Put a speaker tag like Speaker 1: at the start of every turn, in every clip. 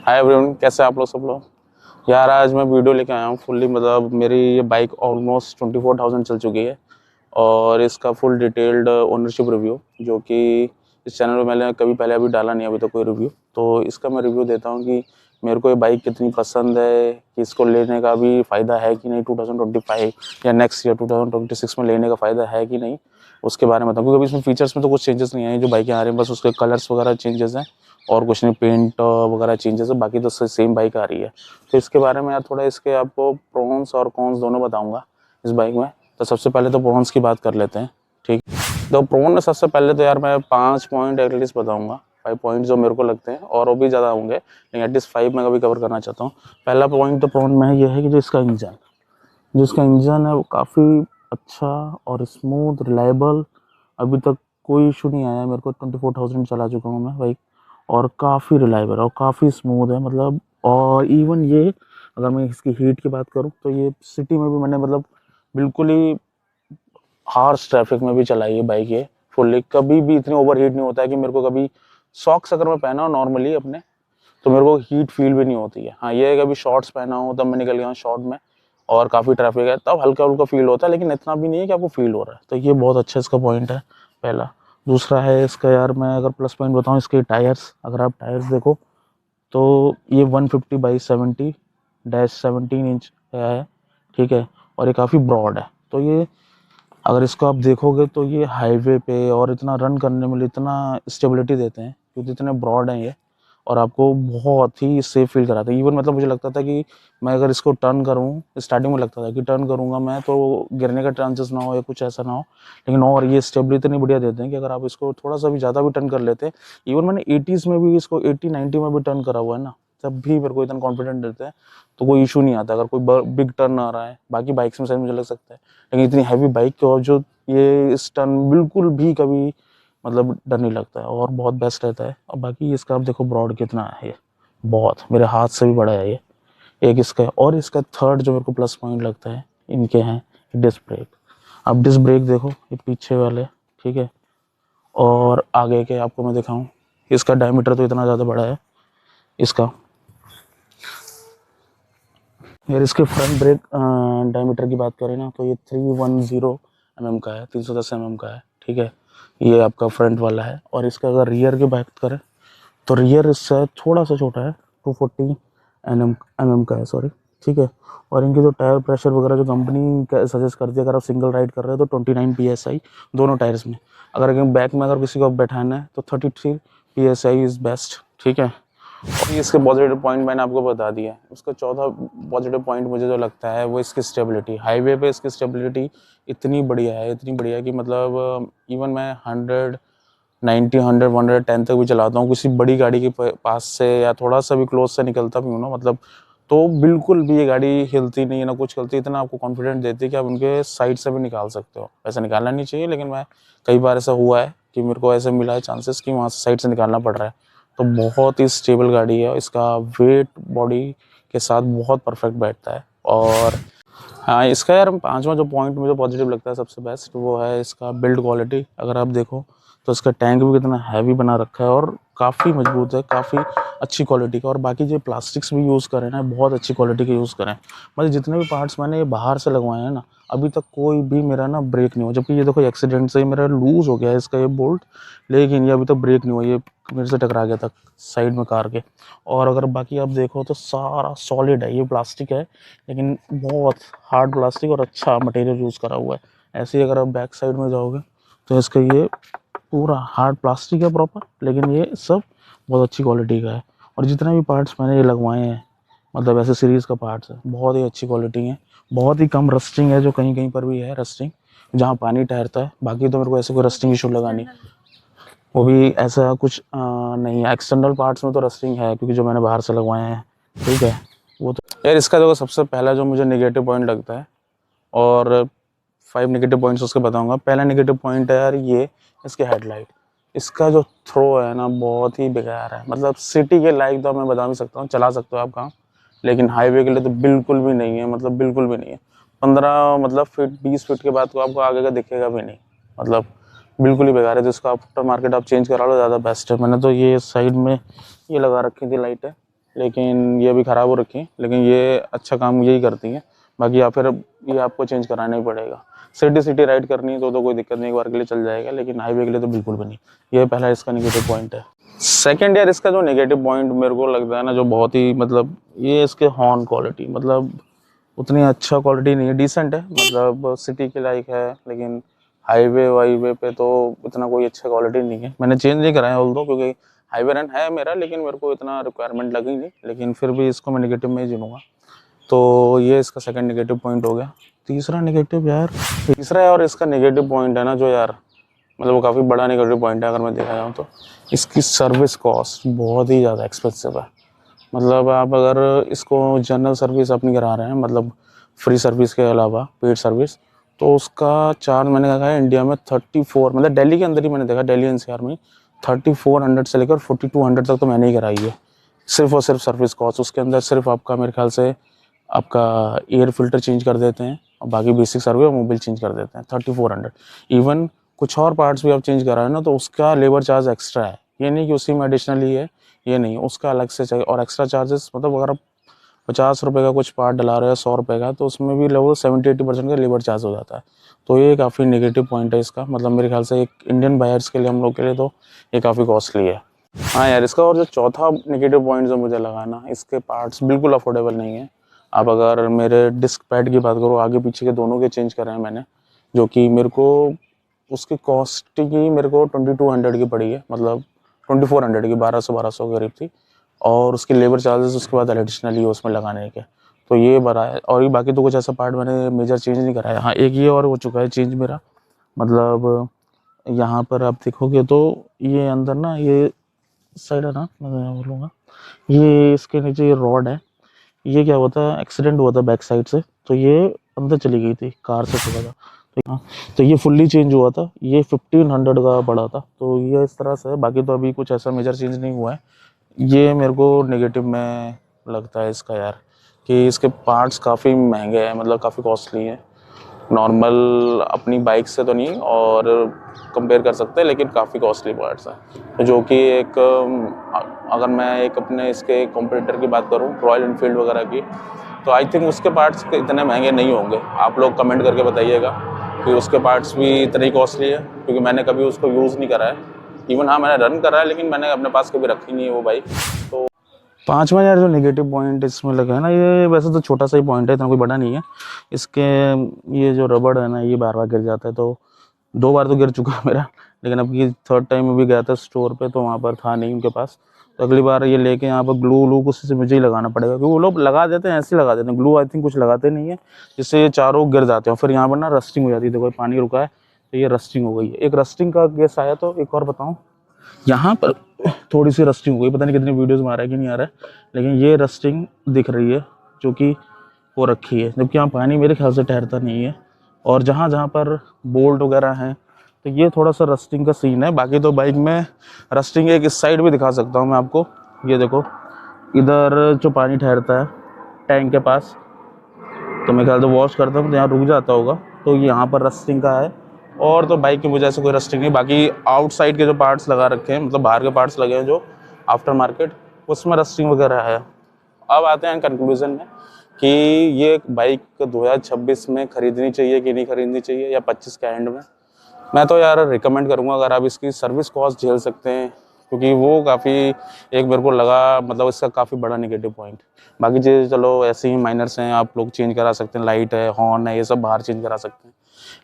Speaker 1: Hi everyone, कैसे आप लोग सब लोग। यार आज मैं वीडियो लेके आया हूँ फुल्ली, मतलब मेरी ये बाइक ऑलमोस्ट 24,000 चल चुकी है और इसका फुल डिटेल्ड ओनरशिप रिव्यू, जो कि इस चैनल पे मैंने कभी पहले अभी डाला नहीं अभी तक कोई रिव्यू। तो इसका मैं रिव्यू देता हूँ कि मेरे को ये बाइक कितनी पसंद है, कि इसको लेने का भी फ़ायदा है कि नहीं 2025 या नेक्स्ट ईयर 2026 में लेने का फ़ायदा है कि नहीं, उसके बारे में बताऊँ। क्योंकि अभी इसमें फीचर्स में तो कुछ चेंजेस नहीं आए, जो बाइकें आ रही हैं बस उसके कलर्स वगैरह चेंजेस हैं और कुछ नहीं, पेंट वगैरह चेंजेस है, बाकी तो सेम बाइक आ रही है। तो इसके बारे में यार थोड़ा इसके आपको प्रोन्स और कॉन्स दोनों बताऊंगा इस बाइक में। तो सबसे पहले तो प्रोन्स की बात कर लेते हैं, ठीक। तो प्रोन में सबसे पहले तो यार मैं 5 पॉइंट एटलीस्ट बताऊंगा, 5 पॉइंट जो मेरे को लगते हैं, और वो भी ज़्यादा होंगे लेकिन एटलीस्ट 5 मैं कभी कवर करना चाहता हूँ। पहला पॉइंट तो प्रोन में ये है कि जो इसका इंजन है वो काफ़ी अच्छा और स्मूथ रिलायबल। अभी तक कोई इशू नहीं आया मेरे को। 24,000 चला चुका हूँ मैं बाइक, और काफ़ी रिलायबल और काफ़ी स्मूथ है मतलब। और इवन ये, अगर मैं इसकी हीट की बात करूँ तो ये सिटी में भी मैंने मतलब बिल्कुल ही हार्श ट्रैफिक में भी चलाई है बाइक ये फुल्ली। कभी भी इतनी ओवर हीट नहीं होता है कि मेरे को कभी सॉक्स अगर मैं पहना हो नॉर्मली अपने, तो मेरे को हीट फील भी नहीं होती है। हाँ, ये है कभी शॉर्ट्स पहना हो तब मैं निकल गया हूँ शॉर्ट में और काफ़ी ट्रैफिक है तब हल्का हल्का फील होता है, लेकिन इतना भी नहीं है कि आपको फील हो रहा है। तो ये बहुत अच्छा इसका पॉइंट है पहला। दूसरा है इसका, यार मैं अगर प्लस पॉइंट बताऊँ, इसके टायर्स। अगर आप टायर्स देखो तो ये 150/70-17 इंच का है, ठीक है, और ये काफ़ी ब्रॉड है। तो ये अगर इसको आप देखोगे तो ये हाईवे पे और इतना रन करने में इतना स्टेबिलिटी देते हैं क्योंकि इतने ब्रॉड हैं ये, और आपको बहुत ही सेफ फील कराते हैं। इवन मतलब मुझे लगता था कि मैं अगर इसको टर्न करूँ, स्टार्टिंग में लगता था कि टर्न करूँगा मैं तो गिरने का चांसेस ना हो या कुछ ऐसा ना हो, लेकिन और ये स्टेबिलिटी इतनी बढ़िया देते हैं कि अगर आप इसको थोड़ा सा भी ज़्यादा भी टर्न कर लेते हैं, इवन मैंने 80s में भी इसको 80-90 में भी टर्न करा हुआ है ना, तब भी मेरे को इतना कॉन्फिडेंट देते हैं तो कोई इशू नहीं आता अगर कोई बिग टर्न आ रहा है। बाकी बाइक्स में शायद मुझे लग सकता है, लेकिन इतनी हैवी बाइक के बावजूद ये इस टर्न बिल्कुल भी कभी मतलब डर नहीं लगता है और बहुत बेस्ट रहता है। और बाकी इसका आप देखो ब्रॉड कितना है, ये बहुत मेरे हाथ से भी बड़ा है ये एक इसका। और इसका थर्ड जो मेरे को प्लस पॉइंट लगता है इनके हैं डिस्क ब्रेक। अब डिस्क ब्रेक देखो, ये पीछे वाले, ठीक है, और आगे के आपको मैं दिखाऊं, इसका डायमीटर तो इतना ज़्यादा बड़ा है इसका। यार इसके फ्रंट ब्रेक डायमीटर की बात करें ना तो ये 310 mm का है, 310 mm का है, ठीक है, ये आपका फ्रंट वाला है। और इसका अगर रियर की बात करें तो रियर इससे थोड़ा सा छोटा है, 240 mm का है, सॉरी, ठीक है। और इनके जो टायर प्रेशर वगैरह जो कंपनी सजेस्ट करती है, अगर आप सिंगल राइड कर रहे हो तो 29 PSI दोनों टायर्स में। अगर बैक में अगर किसी को बैठाना है तो 33 PSI इज़ बेस्ट, ठीक है। और इसके पॉजिटिव पॉइंट मैंने आपको बता दिया है। उसका चौथा पॉजिटिव पॉइंट मुझे जो लगता है वो इसकी स्टेबिलिटी। हाईवे पे इसकी स्टेबिलिटी इतनी बढ़िया है, इतनी बढ़िया कि मतलब इवन मैं 190, 100, 110 तक भी चलाता हूँ किसी बड़ी गाड़ी के पास से, या थोड़ा सा भी क्लोज से निकलता भी हूँ ना, मतलब तो बिल्कुल भी ये गाड़ी हिलती नहीं है ना कुछ करती, इतना आपको कॉन्फिडेंट देती है कि आप उनके साइड से भी निकाल सकते हो। ऐसा निकालना नहीं चाहिए, लेकिन मैं कई बार ऐसा हुआ है कि मेरे को ऐसे मिला है चांसेस कि वहाँ से साइड से निकालना पड़ रहा है। तो बहुत ही स्टेबल गाड़ी है, इसका वेट बॉडी के साथ बहुत परफेक्ट बैठता है। और हाँ, इसका यार 5वां जो पॉइंट मुझे पॉजिटिव लगता है सबसे बेस्ट, वो है इसका बिल्ड क्वालिटी। अगर आप देखो तो इसका टैंक भी कितना हैवी बना रखा है और काफ़ी मजबूत है, काफ़ी अच्छी क्वालिटी का। और बाकी जो प्लास्टिक्स भी यूज़ करें ना, बहुत अच्छी क्वालिटी के यूज़ करें। मतलब जितने भी पार्ट्स मैंने बाहर से लगवाए हैं ना, अभी तक कोई भी मेरा ना ब्रेक नहीं हुआ। जबकि ये देखो एक्सीडेंट से ही मेरा लूज़ हो गया है इसका ये बोल्ट, लेकिन ये अभी तक ब्रेक नहीं हुआ। ये मेरे से टकरा गया था साइड में कार के। और अगर बाकी आप देखो तो सारा सॉलिड है, ये प्लास्टिक है लेकिन बहुत हार्ड प्लास्टिक और अच्छा मटेरियल यूज़ करा हुआ है। ऐसे ही अगर आप बैक साइड में जाओगे तो इसका ये पूरा हार्ड प्लास्टिक है प्रॉपर, लेकिन ये सब बहुत अच्छी क्वालिटी का है। और जितने भी पार्ट्स मैंने ये लगवाए हैं, मतलब ऐसे सीरीज़ का पार्ट्स है, बहुत ही अच्छी क्वालिटी है। बहुत ही कम रस्टिंग है, जो कहीं कहीं पर भी है रस्टिंग जहाँ पानी ठहरता है। बाकी तो मेरे को ऐसे कोई रस्टिंग इशू लगा नहीं, वो भी ऐसा कुछ नहीं है। एक्सटर्नल पार्ट्स में तो रस्टिंग है क्योंकि जो मैंने बाहर से लगवाए हैं, ठीक है। वो तो यार इसका देखो सबसे पहला जो मुझे नेगेटिव पॉइंट लगता है, और 5 नेगेटिव पॉइंट्स उसके बताऊंगा। पहला नेगेटिव पॉइंट है यार ये इसके हेडलाइट। इसका जो थ्रो है ना बहुत ही बेकार है। मतलब सिटी के लाइक तो मैं बता भी सकता हूँ, चला सकते हो आप काम, लेकिन हाईवे के लिए तो बिल्कुल भी नहीं है, मतलब बिल्कुल भी नहीं है। 15 मतलब फीट 20 फीट के बाद तो आपको आगे का दिखेगा भी नहीं, मतलब बिल्कुल ही बेकार है। जिसका आफ्टर मार्केट आप चेंज करा लो ज़्यादा बेस्ट है। मैंने तो ये साइड में ये लगा रखी थी लाइटें, लेकिन ये भी ख़राब हो रखी है, लेकिन ये अच्छा काम यही करती है। बाकी या फिर ये आपको चेंज कराना ही पड़ेगा। सिटी राइड करनी है तो कोई दिक्कत नहीं, एक बार के लिए चल जाएगा, लेकिन हाईवे के लिए तो बिल्कुल भी नहीं। ये पहला इसका नेगेटिव पॉइंट है। सेकेंड यार, इसका जो नेगेटिव पॉइंट मेरे को लगता है ना, जो बहुत ही मतलब ये इसके हॉर्न क्वालिटी, मतलब उतनी अच्छा क्वालिटी नहीं है, डिसेंट है, मतलब सिटी के लायक है, लेकिन हाईवे वाईवे पे तो इतना कोई अच्छा क्वालिटी नहीं है। मैंने चेंज नहीं कराया ऑल्दो, क्योंकि हाईवे रन है मेरा, लेकिन मेरे को इतना रिक्वायरमेंट लगी नहीं, लेकिन फिर भी इसको मैं नेगेटिव में ही चुनूँगा। तो ये इसका सेकंड नेगेटिव पॉइंट हो गया। तीसरा नेगेटिव यार, तीसरा यार इसका नेगेटिव पॉइंट है ना जो यार, मतलब वो काफ़ी बड़ा नेगेटिव पॉइंट है अगर मैं देखा जाऊँ तो, इसकी सर्विस कॉस्ट बहुत ही ज़्यादा एक्सपेंसिव है। मतलब आप अगर इसको जनरल सर्विस अपनी करा रहे हैं, मतलब फ्री सर्विस के अलावा पेड सर्विस, तो उसका चार्ज मैंने देखा है इंडिया में 34, मतलब दिल्ली के अंदर ही मैंने देखा, दिल्ली एनसीआर में 3400 से लेकर 4200 तक तो मैंने ही कराई है, सिर्फ और सिर्फ सर्विस कॉस्ट। उसके अंदर सिर्फ आपका मेरे ख्याल से आपका एयर फिल्टर चेंज कर देते हैं और बाकी बेसिक सर्विस और मोबिल चेंज कर देते हैं, 3400। इवन कुछ और पार्ट्स भी आप चेंज करा है ना, तो उसका लेबर चार्ज एक्स्ट्रा है, ये नहीं कि उसी में एडिशनली है, ये नहीं, उसका अलग से चाहिए और एक्स्ट्रा चार्जेस। मतलब अगर आप 50 रुपये का कुछ पार्ट डला रहे हो 100 रुपये का, तो उसमें भी लगभग 70-80% का लेबर चार्ज हो जाता है। तो ये काफ़ी नेगेटिव पॉइंट है इसका, मतलब मेरे ख्याल से एक इंडियन बायर्स के लिए, हम लोग के लिए तो ये काफ़ी कॉस्टली है। हाँ यार, इसका और जो चौथा नेगेटिव पॉइंट जो मुझे लगा ना, इसके पार्ट्स बिल्कुल अफोर्डेबल नहीं है। आप अगर मेरे डिस्क पैड की बात करो, आगे पीछे के दोनों के चेंज करे हैं मैंने, जो कि मेरे को उसकी कॉस्ट की मेरे को 2200 की पड़ी है, मतलब 2400 की, 1200 के करीब थी, और उसके लेबर चार्जेस उसके बाद एडिशनली उसमें लगाने के, तो ये बड़ा है। और ये बाकी तो कुछ ऐसा पार्ट मैंने मेजर चेंज नहीं कराया। हाँ, एक ये और हो चुका है चेंज मेरा, मतलब यहाँ पर आप देखोगे तो ये अंदर ना, ये साइड है ना, मैं बोलूँगा, ये इसके नीचे ये रॉड है, ये क्या हुआ था, एक्सीडेंट हुआ था बैक साइड से, तो ये अंदर चली गई थी, कार से ठुका था, तो हाँ, तो ये फुल्ली चेंज हुआ था, ये 1500 का पड़ा था। तो ये इस तरह से है, बाकी तो अभी कुछ ऐसा मेजर चेंज नहीं हुआ है। ये मेरे को नेगेटिव में लगता है इसका यार, कि इसके पार्ट्स काफ़ी महंगे हैं, मतलब काफ़ी कॉस्टली हैं, नॉर्मल अपनी बाइक से तो नहीं और कंपेयर कर सकते हैं, लेकिन काफ़ी कॉस्टली पार्ट्स हैं, जो कि एक अगर मैं एक अपने इसके कॉम्पिटिटर की बात करूं, रॉयल एनफील्ड वगैरह की, तो आई थिंक उसके पार्ट्स इतने महंगे नहीं होंगे। आप लोग कमेंट करके बताइएगा कि उसके पार्ट्स भी इतने कॉस्टली है, क्योंकि मैंने कभी उसको यूज़ नहीं करा है। इवन हाँ, मैंने रन करा है, लेकिन मैंने अपने पास कभी रखी नहीं है वो बाइक। तो पांचवा यार जो नेगेटिव पॉइंट इसमें लगा है ना, ये वैसे तो छोटा सा ही पॉइंट है, इतना कोई बड़ा नहीं है। इसके ये जो रबड़ है ना, ये बार बार गिर जाता है, तो 2 बार तो गिर चुका है मेरा, लेकिन अब ये थर्ड टाइम में भी गया था स्टोर पे, तो वहाँ पर था नहीं उनके पास, तो अगली बार ये लेके यहाँ पर ग्लू व्लू कुछ से मुझे ही लगाना पड़ेगा, क्योंकि वो लोग लगा देते हैं, ऐसे ही लगा देते हैं, ग्लू आई थिंक कुछ लगाते नहीं है, जिससे ये चारों गिर जाते हैं, फिर यहाँ पर ना रस्टिंग हो जाती है। देखो पानी रुका है, तो ये रस्टिंग हो गई है। एक रस्टिंग का केस आया, तो एक और बताऊँ, यहाँ पर थोड़ी सी रस्टिंग हो गई, पता नहीं कितनी वीडियोस में आ रहा है कि नहीं आ रहा है, लेकिन ये रस्टिंग दिख रही है, जो कि हो रखी है, जबकि यहाँ पानी मेरे ख्याल से ठहरता नहीं है। और जहाँ जहाँ पर बोल्ट वगैरह हैं, तो ये थोड़ा सा रस्टिंग का सीन है। बाकी तो बाइक में रस्टिंग एक इस साइड भी दिखा सकता हूँ मैं आपको, ये देखो, इधर जो पानी ठहरता है टैंक के पास, तो मैं ख्याल से वॉश करता हूँ तो यहाँ रुक जाता होगा, तो यहाँ पर रस्टिंग का है। और तो बाइक की वजह से कोई रस्टिंग नहीं, बाकी आउटसाइड के जो पार्ट्स लगा रखे हैं, मतलब बाहर के पार्ट्स लगे हैं जो आफ्टर मार्केट, उसमें रस्टिंग वगैरह है। अब आते हैं कंक्लूजन में कि ये बाइक 2026 में खरीदनी चाहिए कि नहीं खरीदनी चाहिए, या 25 के एंड में। मैं तो यार रिकमेंड करूँगा, अगर आप इसकी सर्विस कॉस्ट झेल सकते हैं, क्योंकि वो काफ़ी एक मेरे को लगा, मतलब इसका काफ़ी बड़ा नेगेटिव पॉइंट। बाकी चीज़ें चलो ऐसे ही माइनर्स हैं, आप लोग चेंज करा सकते हैं, लाइट है, हॉर्न है, ये सब बाहर चेंज करा सकते हैं,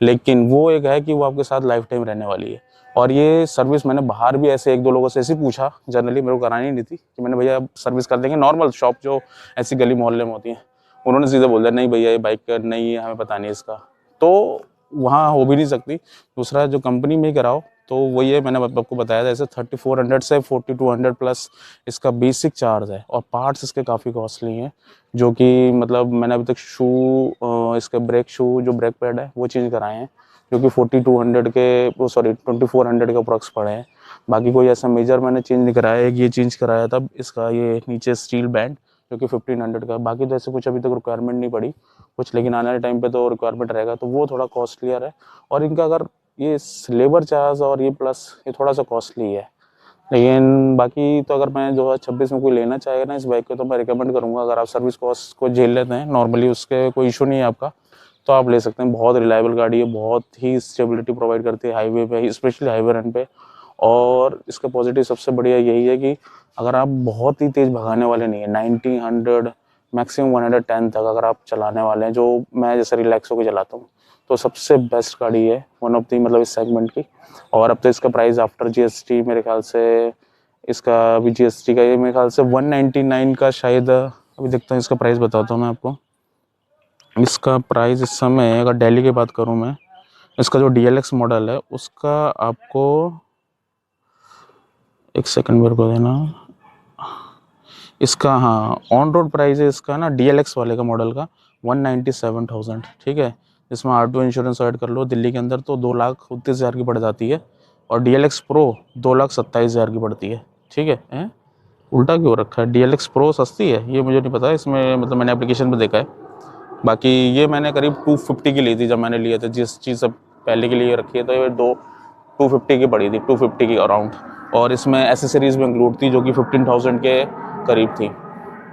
Speaker 1: लेकिन वो एक है कि वो आपके साथ लाइफ टाइम रहने वाली है। और ये सर्विस मैंने बाहर भी ऐसे 1-2 लोगों से ऐसे ही पूछा, जनरली मेरे को करानी नहीं थी, कि मैंने भैया सर्विस कर देंगे, नॉर्मल शॉप जो ऐसी गली मोहल्ले में होती हैं, उन्होंने सीधे बोल दिया नहीं भैया ये बाइक नहीं है, हमें पता नहीं इसका, तो वहाँ हो भी नहीं सकती। दूसरा जो कंपनी में ही कराओ, तो वही है, मैंने आपको बताया था, ऐसे 3400 से 4200 प्लस इसका बेसिक चार्ज है, और पार्ट्स इसके काफ़ी कॉस्टली हैं, जो कि मतलब मैंने अभी तक इसके ब्रेक शू जो ब्रेक पैड है वो चेंज कराए हैं, जो कि 4200 के, सॉरी 2400 के अप्रॉक्स पड़े हैं। बाकी कोई ऐसा मेजर मैंने चेंज नहीं कराया है। ये चेंज कराया था इसका, ये नीचे स्टील बैंड, जो कि 1500 का। बाकी तो ऐसे कुछ अभी तक रिक्वायरमेंट नहीं पड़ी कुछ, लेकिन आने वाले टाइम पे तो रिक्वायरमेंट रहेगा, तो वो थोड़ा कॉस्टलियर है। और इनका अगर ये लेबर चार्ज और ये प्लस ये थोड़ा सा कॉस्टली है, लेकिन बाकी तो अगर मैं 2026 में कोई लेना चाहेगा ना इस बाइक को, तो मैं रिकमेंड करूँगा, अगर आप सर्विस कॉस्ट को झेल लेते हैं नॉर्मली, उसके कोई इशू नहीं है आपका, तो आप ले सकते हैं। बहुत रिलायबल गाड़ी है, बहुत ही स्टेबिलिटी प्रोवाइड करती है हाईवे पे, स्पेशली हाईवे रन पे। और इसका पॉजिटिव सबसे बढ़िया यही है कि अगर आप बहुत ही तेज़ भगाने वाले नहीं है, 90, 100, मैक्सिमम 110 तक अगर आप चलाने वाले हैं, जो मैं जैसे रिलैक्स होकर चलाता हूँ, तो सबसे बेस्ट गाड़ी है, वन ऑफ दी मतलब इस सेगमेंट की। और अब तो इसका प्राइस आफ्टर जीएसटी मेरे ख्याल से, इसका भी जीएसटी का ये मेरे ख्याल से 199 का शायद, अभी देखता हूँ इसका प्राइस बताता हूँ मैं आपको। इसका प्राइस इस समय, अगर दिल्ली की बात करूँ मैं, इसका जो DLX मॉडल है उसका आपको, एक सेकंड मेरे को देना, इसका हाँ ऑन रोड प्राइस है इसका ना, DLX वाले का मॉडल का 197,000, ठीक है। इसमें R2 इंश्योरेंस ऐड कर लो दिल्ली के अंदर तो 2,29,000 की पड़ जाती है, और DLX Pro 2,27,000 की पड़ती है, ठीक है। उल्टा क्यों रखा है, DLX Pro सस्ती है ये मुझे नहीं पता, इसमें मतलब मैंने एप्लीकेशन में देखा है। बाकी ये मैंने करीब 250 की ली थी जब मैंने लिए थे, जिस चीज़ से पहले के लिए रखी है, तो ये 250 की पड़ी थी, 250 की अराउंड। और इसमें एसेसरीज भी इंक्लूड थी जो कि 15,000 के करीब थी।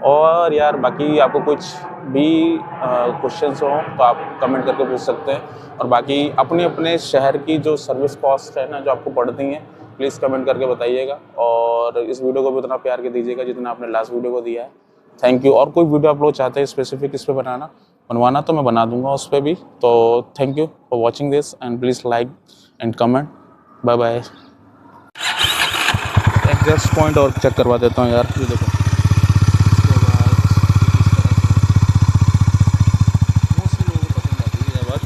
Speaker 1: और यार बाकी आपको कुछ भी क्वेश्चंस हो तो आप कमेंट करके पूछ सकते हैं। और बाकी अपने अपने शहर की जो सर्विस कॉस्ट है ना, जो आपको पड़ती हैं, प्लीज़ कमेंट करके बताइएगा। और इस वीडियो को भी उतना प्यार के दीजिएगा जितना आपने लास्ट वीडियो को दिया है। Thank you. और कोई वीडियो आप लोग चाहते हैं स्पेसिफिक इस पर बनवाना तो मैं बना दूंगा उस पर भी। तो thank you for watching this and please like and comment. Bye bye. Exhaust point और चेक करवा देता हूँ यार, ये देखो।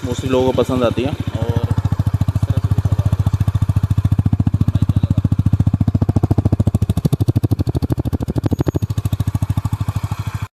Speaker 1: मोस्टली लोगों को पसंद आती है।